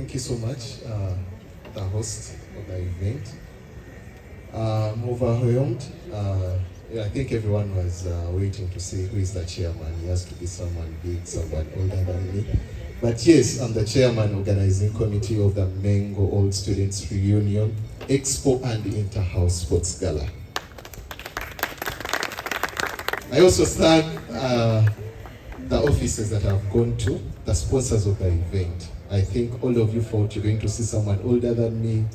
thank you so much, the host of the event. I'm overwhelmed. I think everyone was waiting to see who is the chairman. He has to be someone big, someone older than me. But yes, I'm the chairman organizing committee of the Mengo Old Students Reunion Expo and Inter-House Sports Gala. I also thank the offices that I've gone to, the sponsors of the event. I think all of you thought you're going to see someone older than me.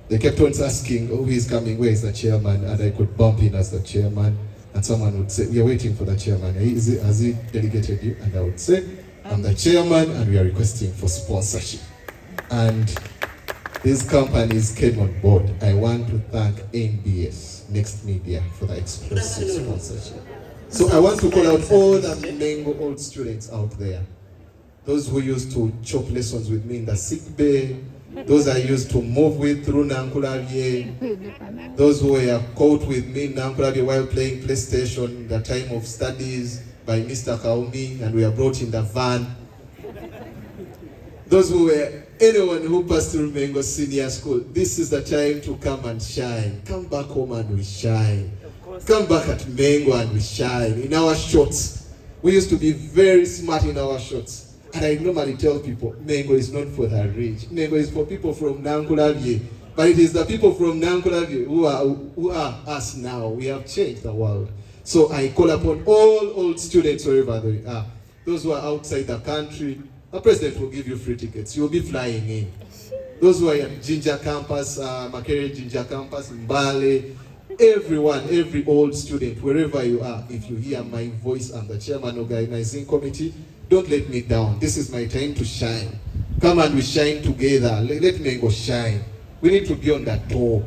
They kept on asking, oh, who is coming, where is the chairman? And I could bump in as the chairman, and someone would say, we are waiting for the chairman. Has he delegated you? And I would say, I'm the chairman, and we are requesting for sponsorship. And these companies came on board. I want to thank NBS, Next Media, for the exclusive sponsorship. So I want to call out all the Mengo old students out there. Those who used to chop lessons with me in the sick bay, those I used to move with through Nankulavye, those who were caught with me in Nankulavye while playing PlayStation in the time of studies by Mr. Kaumi, and we are brought in the van. Those who were, anyone who passed through Mengo Senior School, this is the time to come and shine. Come back home and we shine. Come back at Mengo and we shine. In our shots, we used to be very smart in our shots. And I normally tell people, Mengo is not for the rich. Mengo is for people from Nankulavye. But it is the people from Nankulavye who are us now. We have changed the world. So I call upon all old students wherever they are. Those who are outside the country, the president will give you free tickets. You'll be flying in. Those who are at Ginger Campus, Makere Ginger Campus, Mbale, everyone, every old student, wherever you are, if you hear my voice, I'm the chairman organizing committee. Don't let me down. This is my time to shine. Come and we shine together. Let Mengo shine. We need to be on that top.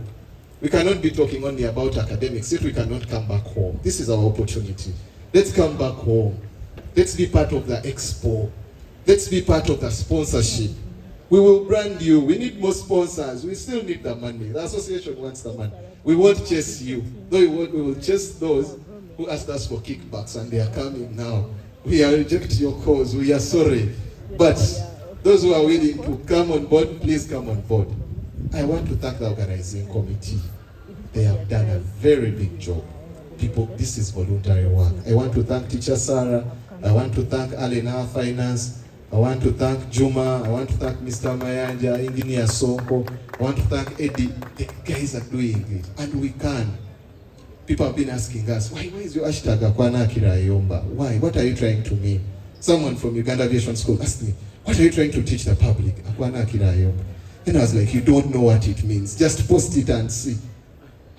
We cannot be talking only about academics if we cannot come back home. This is our opportunity. Let's come back home. Let's be part of the expo. Let's be part of the sponsorship. We will brand you. We need more sponsors. We still need the money. The association wants the money. We won't chase you. No, we will chase those who asked us for kickbacks, and they are coming now. We are rejecting your cause. We are sorry. But those who are willing to come on board, please come on board. I want to thank the organizing committee. They have done a very big job. People, this is voluntary work. I want to thank Teacher Sarah. I want to thank Alena Finance. I want to thank Juma. I want to thank Mr. Mayanja, Engineer Sonko. I want to thank Eddie. The guys are doing it, and we can. People have been asking us, why is your hashtag Akwana Akira Yomba? Why? What are you trying to mean? Someone from Uganda Aviation School asked me, what are you trying to teach the public? Akwana Akira Yomba. And I was like, you don't know what it means. Just post it and see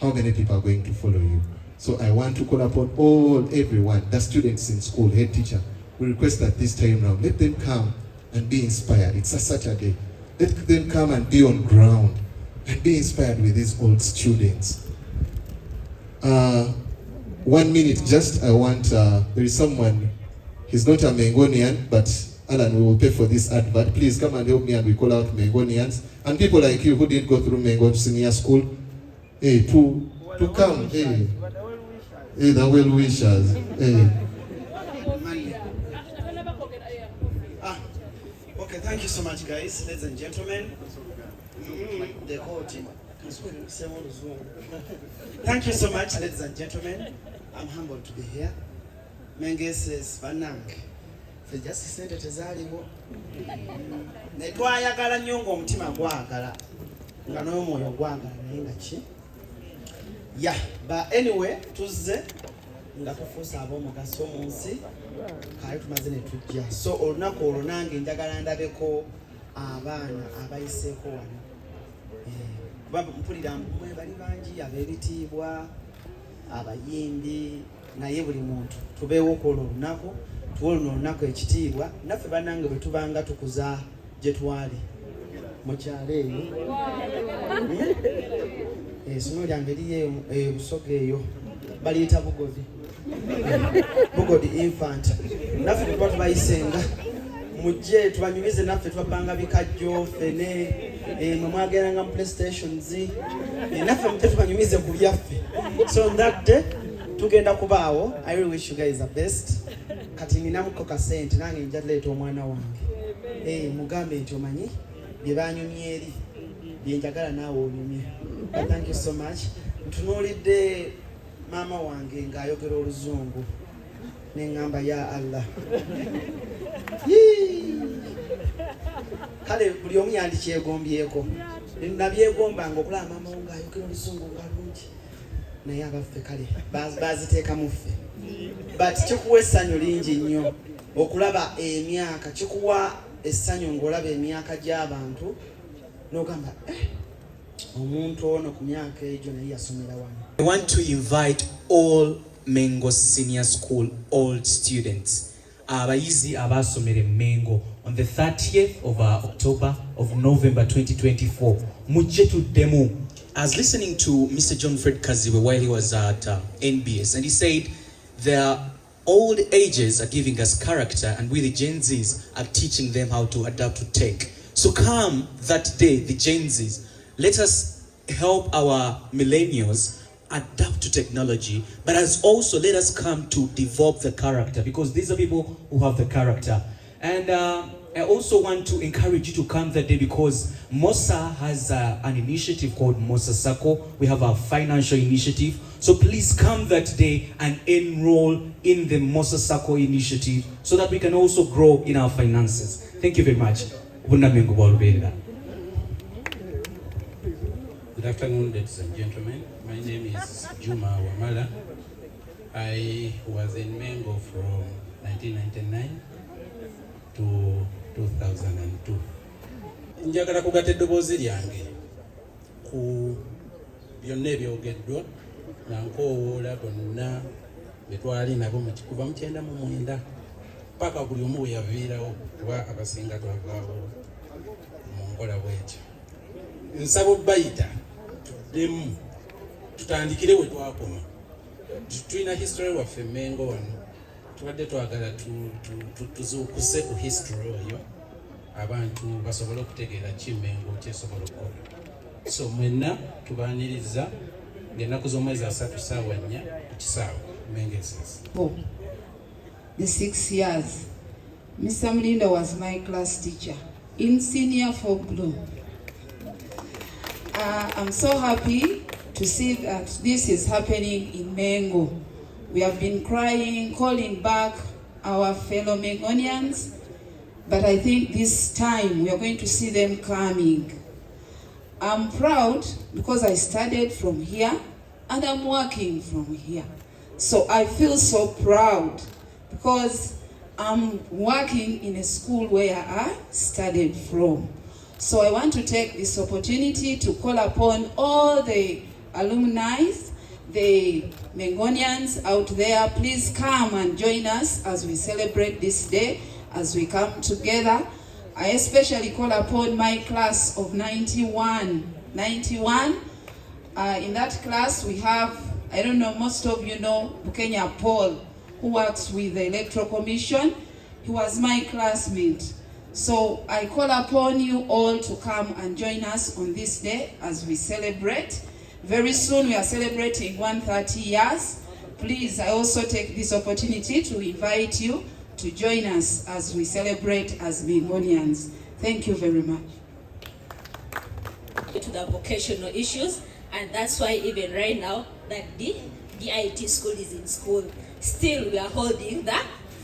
how many people are going to follow you. So I want to call upon everyone, the students in school, head teacher. We request that this time round, let them come and be inspired. It's a Saturday. Let them come and be on ground and be inspired with these old students. 1 minute just, I want, there is someone, he's not a Mengonian, but Alan, we will pay for this advert. Please come and help me and we call out Mengonians. And people like you who didn't go through Mengo Senior School, hey, to come, hey, the well-wishers, hey. Okay, thank you so much, guys, ladies and gentlemen. The whole team. Thank you so much, ladies and gentlemen. I'm humbled to be here. Menge says, Banang. For just said it as Aliwo. Netwayagala nyongo mtima gwagala. Ngano moyo gwagala naingachi. Yeah, but anyway, tuze ndakufusa abo mugaso munsi. Kale tumaze ne tujja. So olunako olunange njagala ndabeko abaana abayiseko wano. Mpulira mwe bali bangi ab'ebitiibwa abayimbi naye buli muntu tubeewo ku olunaku tuwe luno olunaku ekitiibwa naffe bannange bwe tubanga tukuza gye twali mu kyalo eyo essomero lyange liri Busoga eyo baliyita Bugodi infant naffe bwe tuba tubayisenga mujje tubanyumize naffe tubapanga bikajjo fene mwe mwageranga mu PlayStations naffe mujje tubanyumize ku byaffe. So on that day tugenda kubaawo. I really wish you guys the best. Kati ninamuko ka sente nange njaleeta omwana wange mugambe nti omanyi bye banyumye eri bye njagala naawe onyumye. Thank you so much. Ntunuulidde maama wange ng'ayogera oluzungu n'eŋŋamba ya Allah. Kale buli omu yandikyegombyeko. Nabyegombanga okulaba maama wo ng'ayogera oluzungu nga lungi. Naye abaffe kale baaziteeka mu ffe. But kikuwa essanyu lingi nnyo okulaba emyaka, kikuwa essanyu ng'olaba emyaka gy'abantu n'ogamba omuntu ono ku myaka egyo naye yasomera wano. I want to invite all Mengo Senior School old students. Abayizi abasomere Mengo on the 30th of October of November 2024. Mujje tuddemu. I was listening to Mr. John Fred Kaziwe while he was at NBS, and he said their old ages are giving us character, and we the Gen Zs are teaching them how to adapt to tech. So come that day, the Gen Zs, let us help our millennials adapt to technology, but as also let us come to develop the character, because these are people who have the character. And I also want to encourage you to come that day, because MOSA has an initiative called MOSA Sako. We have a financial initiative. So please come that day and enroll in the MOSA Sako initiative so that we can also grow in our finances. Thank you very much. Good afternoon, ladies and gentlemen. My name is Juma Wamala. I was in Mengo from 1999 to 2002. Njagala kugatta eddoboozi lyange ku byonna ebyogeddwa nga nkoowoola bonna be twali nabo kuva mu 1999 paka buli omu we yaviirawo kuba abasinga twavaawo mu nkola bw'etyo. Nsaba obbayita tuddemu tutandikire we twakoma. Tulina history waffe Mengo wano, tubadde twagala tuzuukuse ku history oyo abantu basobole okutegeera ki Mengo kyesobola okukola. So mwenna tubaaniriza ng'ennaku z'omwezi 3 ssaawa 4 ku kisaawe Mengo Essence. The 6 years. Mr. Mlinda was my class teacher in senior folk blue. I'm so happy to see that this is happening in Mengo. We have been crying, calling back our fellow Mengonians, but I think this time we are going to see them coming. I'm proud because I started from here and I'm working from here. So I feel so proud because I'm working in a school where I studied from. So I want to take this opportunity to call upon all the alumni, the Mengonians out there, please come and join us as we celebrate this day, as we come together. I especially call upon my class of 91. In that class we have, I don't know, most of you know Bukenya Paul, who works with the Electoral Commission. He was my classmate. So I call upon you all to come and join us on this day as we celebrate. Very soon we are celebrating 130 years. Please, I also take this opportunity to invite you to join us as we celebrate as Mengonians. Thank you very much. To the vocational issues, and that's why even right now that the IT school is in school, still we are holding the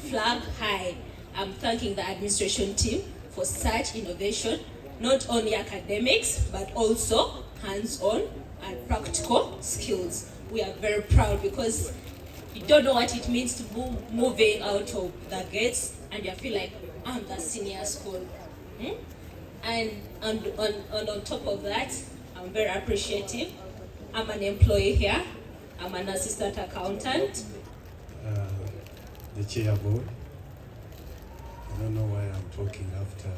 flag high. I'm thanking the administration team for such innovation, not only academics, but also hands-on and practical skills. We are very proud because you don't know what it means to moving out of the gates and you feel like, I'm the senior school. And on top of that, I'm very appreciative. I'm an employee here. I'm an assistant accountant. The chair board. I don't know why I'm talking after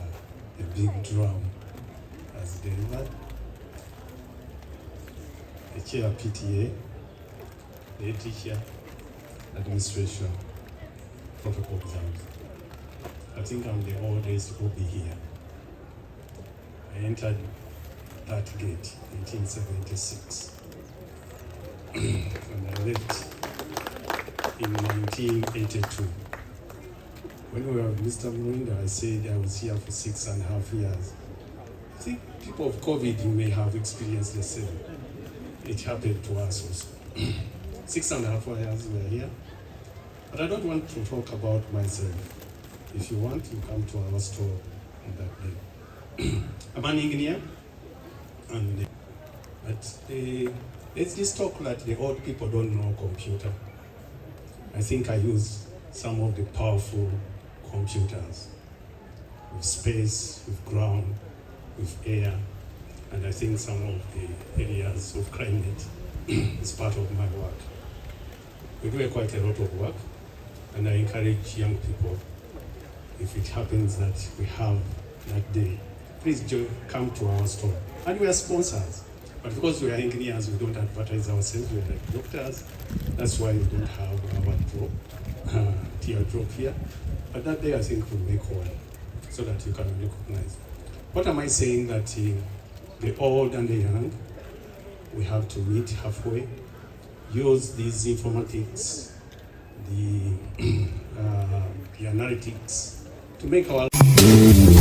the big drum has delivered. The chair PTA, the teacher, administration, protocol exams. I think I'm the oldest to be here. I entered that gate in 1976 and I left in 1982. When we were with Mr. Mwena, I said I was here for 6.5 years. think people of COVID, you may have experienced the same. It happened to us also. 6.5 years we are here. But I don't want to talk about myself. If you want, you come to our store on that day. I'm an engineer, but let's just talk that the old people don't know computer. I think I use some of the powerful computers with space, with ground, with air, and I think some of the areas of climate is part of my work. We do quite a lot of work, and I encourage young people, if it happens that we have that day, please come to our store. And we are sponsors, but because we are engineers, we don't advertise ourselves. We're like doctors. That's why we don't have our teardrop here. But that day, I think we'll make one so that you can recognize. What am I saying? That the old and the young, we have to meet halfway. Use these informatics, the analytics to make our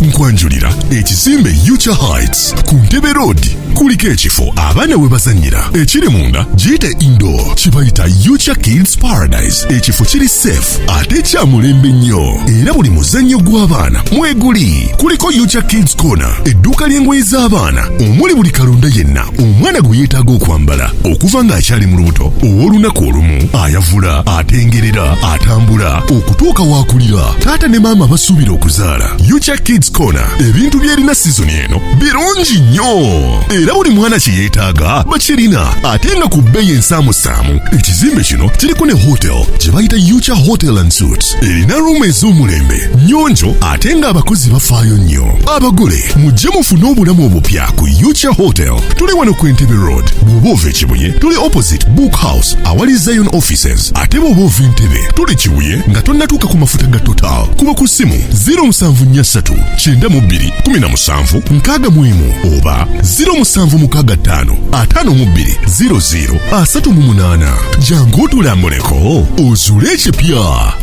Nkwanjulira ekizimbe Future Heights ku Ntebe Road kuliko ekifo abaana we bazannyira ekiri munda giyite indoor kibayita Future Kids Paradise. Ekifo kiri safe ate kya mulembe nnyo era buli muzannyo gw'abaana mweguli. Kuliko Future Kids Corner, edduuka ly'engoye z'abaana omuli buli kalonda yenna omwana gwe yeetaaga okwambala okuva ng'akyali mu lubuto ow'olunaku olumu ayavula atengerera atambula okutuuka waakulira taata ne maama basuubira okuzaala. Future Kids Corner ebintu by'erina sizoni eno birungi nnyo era buli mwana kye yeetaaga bakirina ate nga ku bbeeyi ensaamusaamu. Ekizimbe kino kiriko ne hotel gye bayita Future Hotel and Suites. Erina ruumu ez'omulembe nnyonjo ate nga abakozi bafaayo nnyo. Abagole mujje mufune obulamu obupya ku Future Hotel. Tuli wano ku Entebbe Road. Bw'oba ova e Kibuye tuli opposite Book House awali Zion Offices. Ate bw'oba ova Entebbe tuli Kibuye nga tonnatuuka ku mafuta ga Total. Kuba ku ssimu 0743 92 17 61 oba 0765 52 00 38. Jangu otulambuleko ozuule ekipya.